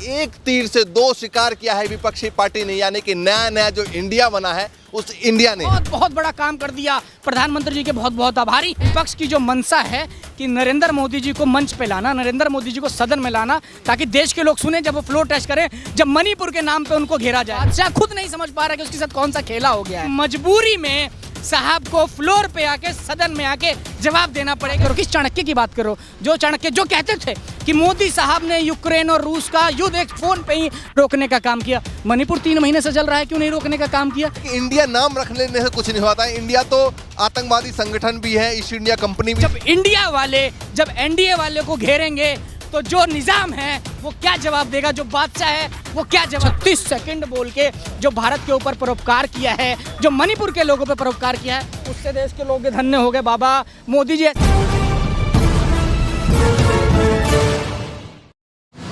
एक तीर से दो शिकार किया है विपक्षी पार्टी ने, यानी कि नया नया जो इंडिया बना है उस इंडिया ने बहुत बड़ा काम कर दिया। प्रधानमंत्री जी के बहुत बहुत आभारी। विपक्ष की जो मंशा है कि नरेंद्र मोदी जी को मंच पे लाना, नरेंद्र मोदी जी को सदन में लाना, ताकि देश के लोग सुने जब वो फ्लोर टेस्ट करें, जब मणिपुर के नाम पे उनको घेरा जाए। अच्छा खुद नहीं समझ पा रहा कि उसके साथ कौन सा खेला हो गया है। मजबूरी में साहब को फ्लोर पे आके सदन में आके जवाब देना पड़ेगा। किस चाणक्य की बात करो, जो चाणक्य जो कहते थे कि मोदी साहब ने यूक्रेन और रूस का युद्ध एक फोन पे ही रोकने का काम किया। मणिपुर 3 महीने से चल रहा है, क्यों नहीं रोकने का काम किया? इंडिया नाम रख लेने से कुछ नहीं होता है। इंडिया तो आतंकवादी संगठन भी है, ईस्ट इंडिया कंपनी भी। जब एनडीए वाले को घेरेंगे तो जो निजाम है वो क्या जवाब देगा, जो बादशाह है वो क्या जवाब। 36 सेकंड बोल के जो भारत के ऊपर परोपकार किया है, जो मणिपुर के लोगों पे परोपकार किया है, उससे देश के लोग धन्य हो गए। बाबा मोदी जी।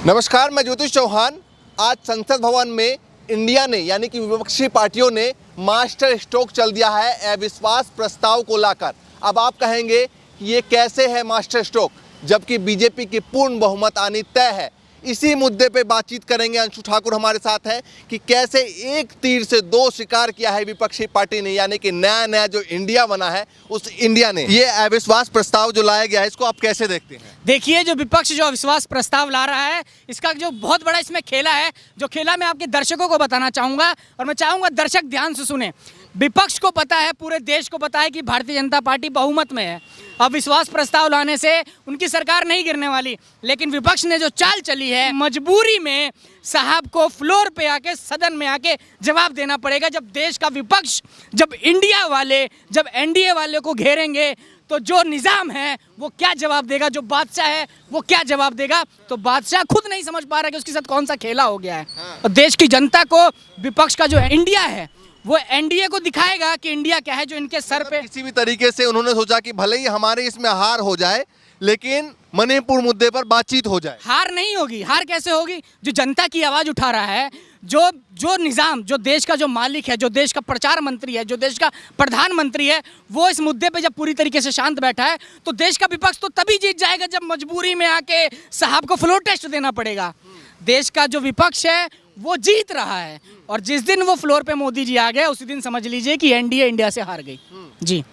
नमस्कार, मैं ज्योतिष चौहान। आज संसद भवन में इंडिया ने यानी कि विपक्षी पार्टियों ने मास्टर स्ट्रोक चल दिया है अविश्वास प्रस्ताव को लाकर। अब आप कहेंगे कि ये कैसे है मास्टर स्ट्रोक, जबकि बीजेपी की पूर्ण बहुमत आनी तय है। इसी मुद्दे पे बातचीत करेंगे। अंशु ठाकुर हमारे साथ हैं कि कैसे एक तीर से दो शिकार किया है विपक्षी पार्टी ने, यानी कि नया नया जो इंडिया बना है उस इंडिया ने। ये अविश्वास प्रस्ताव जो लाया गया है, इसको आप कैसे देखते हैं? देखिए, जो विपक्ष जो अविश्वास प्रस्ताव ला रहा है, इसका जो बहुत बड़ा इसमें खेला है, जो खेला मैं आपके दर्शकों को बताना चाहूँगा, और मैं चाहूँगा दर्शक ध्यान से सुने। विपक्ष को पता है, पूरे देश को पता है कि भारतीय जनता पार्टी बहुमत में है। अविश्वास प्रस्ताव लाने से उनकी सरकार नहीं गिरने वाली, लेकिन विपक्ष ने जो चाल चली है, मजबूरी में साहब को फ्लोर पे आके सदन में आके जवाब देना पड़ेगा। जब देश का विपक्ष, जब इंडिया वाले, जब एनडीए वाले को घेरेंगे तो जो निजाम है वो क्या जवाब देगा, जो बादशाह है वो क्या जवाब देगा। तो बादशाह खुद नहीं समझ पा रहा कि उसके साथ कौन सा खेला हो गया है। और देश की जनता को विपक्ष का जो इंडिया है वो एनडीए को दिखाएगा कि इंडिया क्या है, जो इनके सर पे। किसी भी तरीके से उन्होंने सोचा कि भले ही हमारे इसमें हार हो जाए, लेकिन मणिपुर मुद्दे पर बातचीत हो जाए। हार नहीं होगी। हार कैसे होगी? जो जनता की आवाज उठा रहा है, जो निजाम, जो देश का जो मालिक है, जो देश का प्रचार मंत्री है, जो देश का प्रधानमंत्री है, वो इस मुद्दे पे जब पूरी तरीके से शांत बैठा है, तो देश का विपक्ष तो तभी जीत जाएगा जब मजबूरी में आके साहब को फ्लोर टेस्ट देना पड़ेगा। देश का जो विपक्ष है वो जीत रहा है, और जिस दिन वो फ्लोर पे मोदी जी आ गए, उसी दिन समझ लीजिए कि एनडीए इंडिया से हार गई जी।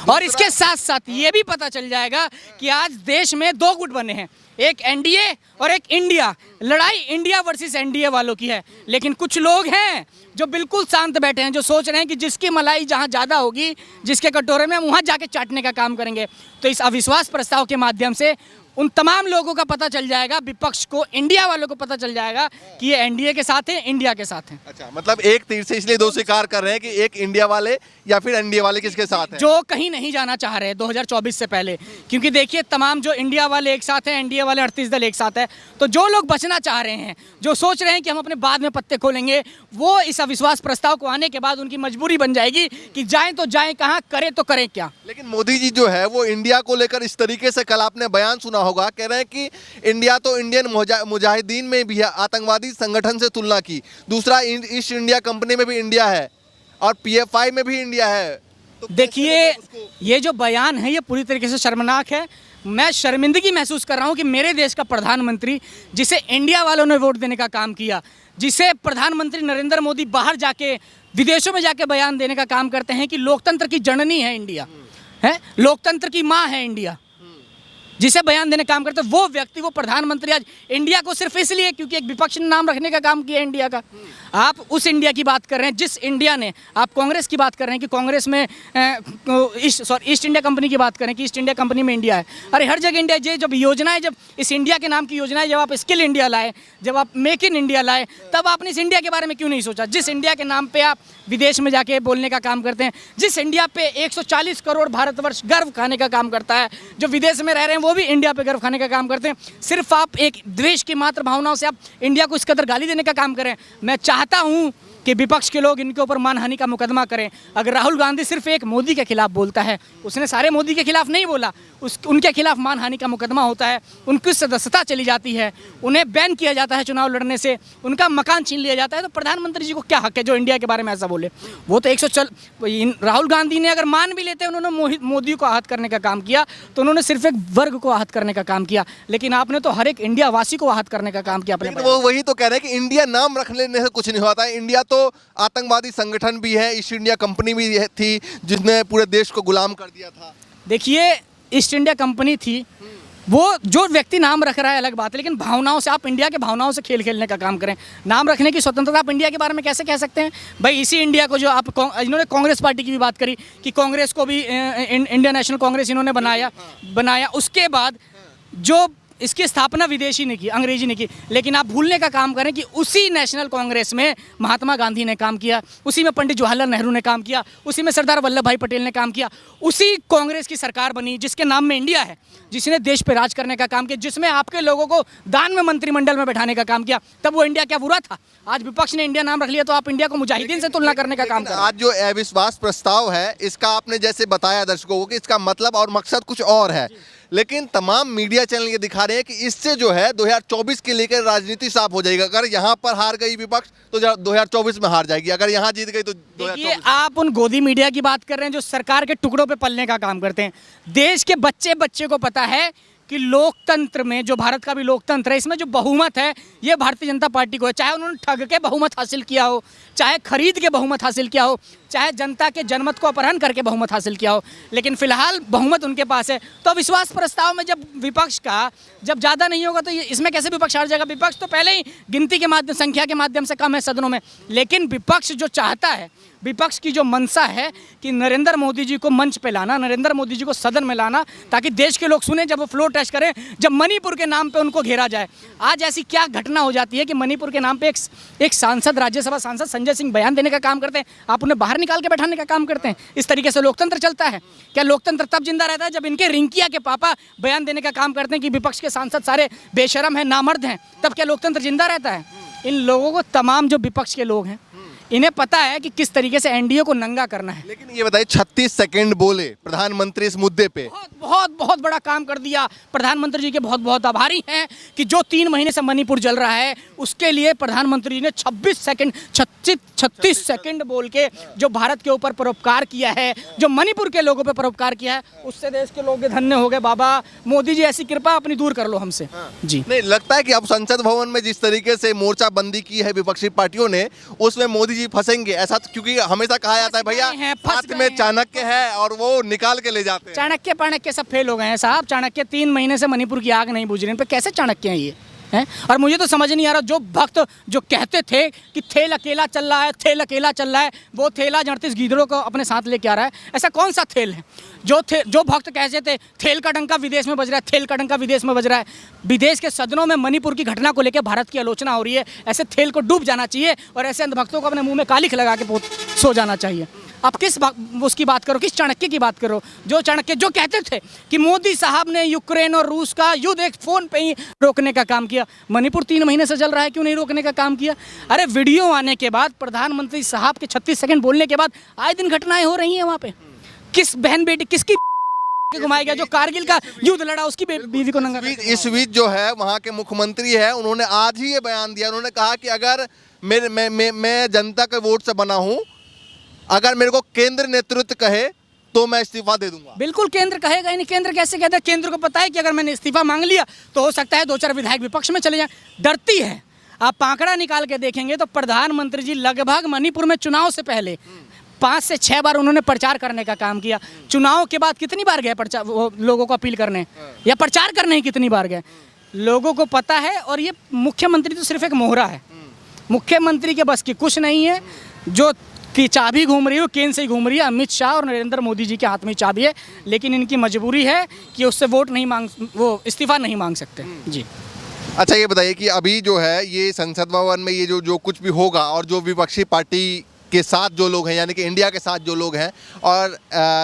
और इसके साथ साथ ये भी पता चल जाएगा कि आज देश में 2 गुट बने हैं, एक एनडीए और एक इंडिया। लड़ाई इंडिया वर्सेस एनडीए वालों की है, लेकिन कुछ लोग हैं जो बिल्कुल शांत बैठे हैं, जो सोच रहे हैं कि जिसकी मलाई जहां ज़्यादा होगी, जिसके कटोरे में, वहां जाके चाटने का काम करेंगे। तो इस अविश्वास प्रस्ताव के माध्यम से उन तमाम लोगों का पता चल जाएगा, विपक्ष को, इंडिया वालों को पता चल जाएगा कि ये एनडीए के साथ है, इंडिया के साथ है। अच्छा, मतलब एक तीर से इसलिए दो शिकार कर रहे हैं कि एक इंडिया वाले या फिर एनडीए वाले किसके साथ हैं? जो कहीं नहीं जाना चाह रहे 2024 से पहले, क्योंकि देखिए तमाम जो इंडिया वाले एक साथ हैं, एनडीए वाले 38 दल एक साथ है। तो जो लोग बचना चाह रहे हैं, जो सोच रहे हैं कि हम अपने बाद में पत्ते खोलेंगे, वो इस अविश्वास प्रस्ताव को आने के बाद उनकी मजबूरी बन जाएगी कि जाएं तो जाएं कहाँ, करें तो करें क्या। लेकिन मोदी जी जो है वो इंडिया को लेकर इस तरीके से, कल आपने बयान सुना होगा, कह रहे हैं कि इंडिया तो इंडियन मुजाहिदीन में भी है, आतंकवादी संगठन से तुलना की। दूसरा, ईस्ट इंडिया कंपनी में भी इंडिया है और पीएफआई में भी इंडिया है। तो देखिए, ये जो बयान है ये पूरी तरीके से शर्मनाक है। मैं शर्मिंदगी महसूस कर रहा हूँ कि मेरे देश का प्रधानमंत्री, जिसे इंडिया वालों ने वोट देने का काम किया, जिसे प्रधानमंत्री नरेंद्र मोदी बाहर जाके, विदेशों में जाके बयान देने का काम करते हैं कि लोकतंत्र की जननी है इंडिया, है लोकतंत्र की माँ है इंडिया, जिसे बयान देने काम करते, वो व्यक्ति, वो प्रधानमंत्री आज इंडिया को सिर्फ इसलिए क्योंकि एक विपक्ष ने नाम रखने का काम किया इंडिया का। आप उस इंडिया की बात कर रहे हैं जिस इंडिया ने, आप कांग्रेस की बात कर रहे हैं कि कांग्रेस में ईस्ट इंडिया कंपनी की बात करें कि ईस्ट इंडिया कंपनी में इंडिया है। अरे हर जगह इंडिया। जब योजनाएं, जब इस इंडिया के नाम की योजनाएं, जब आप स्किल इंडिया लाए, जब आप मेक इन इंडिया लाए, तब आपने इस इंडिया के बारे में क्यों नहीं सोचा, जिस इंडिया के नाम पे आप विदेश में जाके बोलने का काम करते हैं, जिस इंडिया पे 140 करोड़ भारतवर्ष गर्व खाने का काम करता है, जो विदेश में रह रहे हैं वो भी इंडिया पे गर्व खाने का काम करते हैं। सिर्फ आप एक द्वेष की मात्र भावनाओं से आप इंडिया को इस कदर गाली देने का काम करें। मैं चाहता हूं कि विपक्ष के लोग इनके ऊपर मानहानि का मुकदमा करें। अगर राहुल गांधी सिर्फ एक मोदी के खिलाफ बोलता है, उसने सारे मोदी के खिलाफ नहीं बोला, उनके खिलाफ मानहानि का मुकदमा होता है, उनकी सदस्यता चली जाती है, उन्हें बैन किया जाता है चुनाव लड़ने से, उनका मकान छीन लिया जाता है, तो प्रधानमंत्री जी को क्या हक है जो इंडिया के बारे में ऐसा बोले? वो तो राहुल गांधी ने अगर मान भी लेते, उन्होंने मोदी को आहत करने का काम किया, तो उन्होंने सिर्फ एक वर्ग वर्ग को आहत करने का काम किया, लेकिन आपने तो हर एक इंडिया वासी को आहत करने का काम किया अपने लेकिन वो वही तो कह रहे हैं कि इंडिया नाम रख लेने से कुछ नहीं होता है। इंडिया तो आतंकवादी संगठन भी है, ईस्ट इंडिया कंपनी भी थी जिसने पूरे देश को गुलाम कर दिया था। देखिए, ईस्ट इंडिया कंपनी थी, वो जो व्यक्ति नाम रख रहा है अलग बात है, लेकिन भावनाओं से, आप इंडिया के भावनाओं से खेल खेलने का काम करें। नाम रखने की स्वतंत्रता आप इंडिया के बारे में कैसे कह सकते हैं भाई? इसी इंडिया को जो आप इन्होंने कांग्रेस पार्टी की भी बात करी कि कांग्रेस को भी इंडियन नेशनल कांग्रेस इन्होंने बनाया, उसके बाद जो इसकी स्थापना विदेशी ने की, अंग्रेजी ने की, लेकिन आप भूलने का काम करें कि उसी नेशनल कांग्रेस में महात्मा गांधी ने काम किया, उसी में पंडित जवाहरलाल नेहरू ने काम किया, उसी में सरदार वल्लभ भाई पटेल ने काम किया, उसी कांग्रेस की सरकार बनी जिसके नाम में इंडिया है, जिसने देश पे राज करने का काम किया, जिसमें आपके लोगों को दान में मंत्रिमंडल में बैठाने का काम किया। तब वो इंडिया क्या बुरा था? आज विपक्ष ने इंडिया नाम रख लिया तो आप इंडिया को मुजाहिदीन से तुलना करने का काम कर रहे हैं। आज जो अविश्वास प्रस्ताव है, इसका आपने जैसे बताया दर्शकों को कि इसका मतलब और मकसद कुछ और है, लेकिन तमाम मीडिया चैनल ये दिखा रहे हैं कि इससे जो है 2024 के लेकर राजनीति साफ हो जाएगी। अगर यहाँ पर हार गई विपक्ष तो 2024 में हार जाएगी, अगर यहाँ जीत गई तो 2024। आप उन गोदी मीडिया की बात कर रहे हैं जो सरकार के टुकड़ों पे पलने का काम करते हैं। देश के बच्चे को पता है कि लोकतंत्र में, जो भारत का भी लोकतंत्र है, इसमें जो बहुमत है ये भारतीय जनता पार्टी को है। चाहे उन्होंने ठग के बहुमत हासिल किया हो, चाहे खरीद के बहुमत हासिल किया हो, चाहे जनता के जनमत को अपहरण करके बहुमत हासिल किया हो, लेकिन फिलहाल बहुमत उनके पास है। तो विश्वास प्रस्ताव में जब विपक्ष का जब ज़्यादा नहीं होगा तो इसमें कैसे विपक्ष हार जाएगा? विपक्ष तो पहले ही गिनती के माध्यम, संख्या के माध्यम से कम है सदनों में, लेकिन विपक्ष जो चाहता है, विपक्ष की जो मंशा है कि नरेंद्र मोदी जी को मंच पे लाना, नरेंद्र मोदी जी को सदन में लाना, ताकि देश के लोग सुने, जब वो फ्लोर टेस्ट करें, जब मणिपुर के नाम पे उनको घेरा जाए। आज ऐसी क्या घटना हो जाती है कि मणिपुर के नाम पे एक सांसद, राज्यसभा सांसद संजय सिंह बयान देने का काम करते हैं, आप उन्हें बाहर निकाल के बैठाने का काम करते हैं। इस तरीके से लोकतंत्र चलता है क्या? लोकतंत्र तब जिंदा रहता है जब इनके रिंकिया के पापा बयान देने का काम करते हैं कि विपक्ष के सांसद सारे बेशरम हैं, नामर्द हैं, तब क्या लोकतंत्र जिंदा रहता है? इन लोगों को, तमाम जो विपक्ष के लोग हैं, इन्हें पता है कि किस तरीके से एनडीए को नंगा करना है। लेकिन ये बताइए, 36 सेकंड बोले प्रधानमंत्री इस मुद्दे पे, बहुत बड़ा काम कर दिया। प्रधानमंत्री जी के बहुत आभारी हैं कि जो 3 महीने से मणिपुर जल रहा है उसके लिए प्रधानमंत्री जी ने 36 सेकंड बोल के जो भारत के ऊपर परोपकार किया है, जो मणिपुर के लोगों पे परोपकार किया है, उससे देश के लोग धन्य हो गए। बाबा मोदी जी, ऐसी कृपा अपनी दूर कर लो हमसे। जी नहीं लगता है कि अब संसद भवन में जिस तरीके से मोर्चाबंदी की है विपक्षी पार्टियों ने, उसमें मोदी जी फंसेंगे ऐसा? क्योंकि हमेशा कहा जाता है भैया हाथ में चाणक्य है और वो निकाल के ले जाते हैं। चाणक्य सब फेल हो गए हैं साहब। चाणक्य 3 महीने से मणिपुर की आग नहीं बुझ रही, इन पे कैसे चाणक्य हैं ये हैं? और मुझे तो समझ नहीं आ रहा, जो भक्त जो कहते थे कि थेल अकेला चल रहा है, थेल अकेला चल रहा है, वो थेला 38 गीदड़ों को अपने साथ लेके आ रहा है। ऐसा कौन सा थेल है? जो भक्त कहते थे थेल का डंका विदेश में बज रहा है, थेल का डंका विदेश में बज रहा है। विदेश के सदनों में मणिपुर की घटना को लेकर भारत की आलोचना हो रही है। ऐसे थेल को डूब जाना चाहिए और ऐसे अंधभक्तों को अपने मुंह में कालिख लगा के सो जाना चाहिए। आप किस उसकी बात करो, किस चाणक्य की बात करो? जो चाणक्य जो कहते थे कि मोदी साहब ने यूक्रेन और रूस का युद्ध एक फ़ोन पे ही रोकने का काम किया। मणिपुर 3 महीने से चल रहा है, क्यों नहीं रोकने का काम किया? अरे वीडियो आने के बाद, प्रधानमंत्री साहब के 36 सेकंड बोलने के बाद आए दिन घटनाएं हो रही हैं वहाँ पे। किस बहन बेटी, किसकी घुमाया गया? जो कारगिल का युद्ध लड़ा उसकी बीवी को नंगा। इस बीच जो है वहाँ के मुख्यमंत्री है, उन्होंने आज ही ये बयान दिया। उन्होंने कहा कि अगर मैं जनता के वोट से बना हूँ, अगर मेरे को केंद्र नेतृत्व कहे तो मैं इस्तीफा दे दूंगा। बिल्कुल केंद्र कहेगा ही नहीं। केंद्र कैसे कहता है? केंद्र को पता है कि अगर मैंने इस्तीफा मांग लिया तो हो सकता है 2-4 विधायक विपक्ष में चले जाएं। डरती है। आप आंकड़ा निकाल के देखेंगे तो प्रधानमंत्री जी लगभग मणिपुर में चुनाव से पहले 5 से 6 बार उन्होंने प्रचार करने का काम किया। चुनाव के बाद कितनी बार गए प्रचार, वो लोगों को अपील करने या प्रचार करने ही कितनी बार गए? लोगों को पता है। और ये मुख्यमंत्री तो सिर्फ एक मोहरा है। मुख्यमंत्री के बस की कुछ नहीं है। जो की चाबी घूम रही है वो केंद्र से ही घूम रही है। अमित शाह और नरेंद्र मोदी जी के हाथ में चाबी है, लेकिन इनकी मजबूरी है कि उससे वो इस्तीफा नहीं मांग सकते। जी अच्छा, ये बताइए कि अभी जो है ये संसद भवन में ये जो कुछ भी होगा और जो विपक्षी पार्टी के साथ जो लोग हैं, यानी कि इंडिया के साथ जो लोग हैं और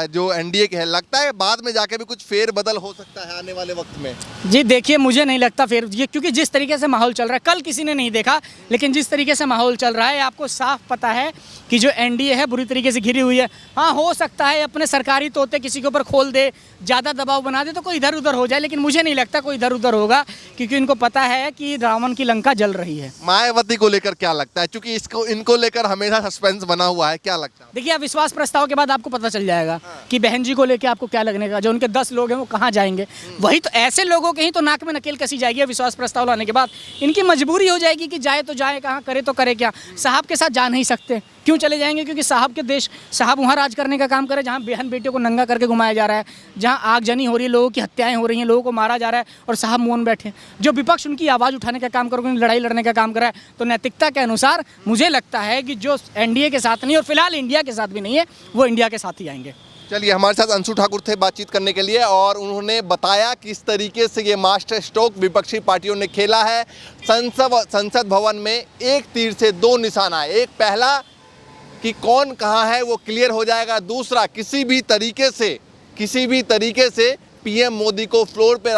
जो एनडीए के हैं, लगता है बाद में जाके भी कुछ फेर बदल हो सकता है आने वाले वक्त में? जी देखिए, मुझे नहीं लगता फिर ये, क्योंकि जिस तरीके से माहौल चल रहा है, कल किसी ने नहीं देखा, लेकिन जिस तरीके से माहौल चल रहा है आपको साफ पता है कि जो एनडीए है बुरी तरीके से घिरी हुई है। हाँ, हो सकता है अपने सरकारी तोते किसी के ऊपर खोल दे, ज़्यादा दबाव बना दे तो कोई इधर उधर हो जाए, लेकिन मुझे नहीं लगता कोई इधर उधर होगा, क्योंकि इनको पता है कि रावण की लंका जल रही है। मायावती को लेकर क्या लगता है? क्योंकि इनको लेकर हमेशा सस्पेंस सस्पेंस बना हुआ है, क्या लगता है? देखिए, अविश्वास प्रस्ताव के बाद आपको पता चल जाएगा कि बहन जी को लेके आपको क्या लगने का, जो उनके 10 लोग हैं वो कहाँ जाएंगे। वही तो, ऐसे लोगों के ही तो नाक में नकेल कसी जाएगी अविश्वास प्रस्ताव लाने के बाद। इनकी मजबूरी हो जाएगी कि जाए तो जाए कहाँ, करे तो करे क्या। साहब के साथ जा नहीं सकते, क्यों चले जाएंगे? क्योंकि साहब के देश, साहब वहाँ राज करने का काम करे जहाँ बहन बेटियों को नंगा करके घुमाया जा रहा है, जहाँ आगजनी हो रही है, लोगों की हत्याएं हो रही हैं, लोगों को मारा जा रहा है और साहब मौन बैठे। जो विपक्ष उनकी आवाज़ उठाने का काम करे, लड़ाई लड़ने का काम कर रहा है, तो नैतिकता के अनुसार मुझे लगता है कि जो एनडीए के साथ नहीं और फिलहाल इंडिया के साथ भी नहीं है, वो इंडिया के साथ ही आएंगे। चलिए, हमारे साथ अंशु ठाकुर थे बातचीत करने के लिए और उन्होंने बताया किस तरीके से ये मास्टर स्ट्रोक विपक्षी पार्टियों ने खेला है। संसद भवन में एक तीर से दो निशाना है। एक, पहला कि कौन कहाँ है वो क्लियर हो जाएगा। दूसरा, किसी भी तरीके से पीएम मोदी को फ्लोर पे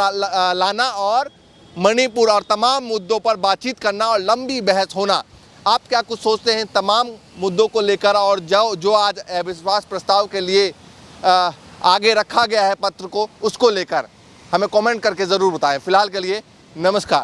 लाना और मणिपुर और तमाम मुद्दों पर बातचीत करना और लंबी बहस होना। आप क्या कुछ सोचते हैं तमाम मुद्दों को लेकर और जो आज अविश्वास प्रस्ताव के लिए आगे रखा गया है पत्र को, उसको लेकर हमें कमेंट करके ज़रूर बताएं। फिलहाल के लिए नमस्कार।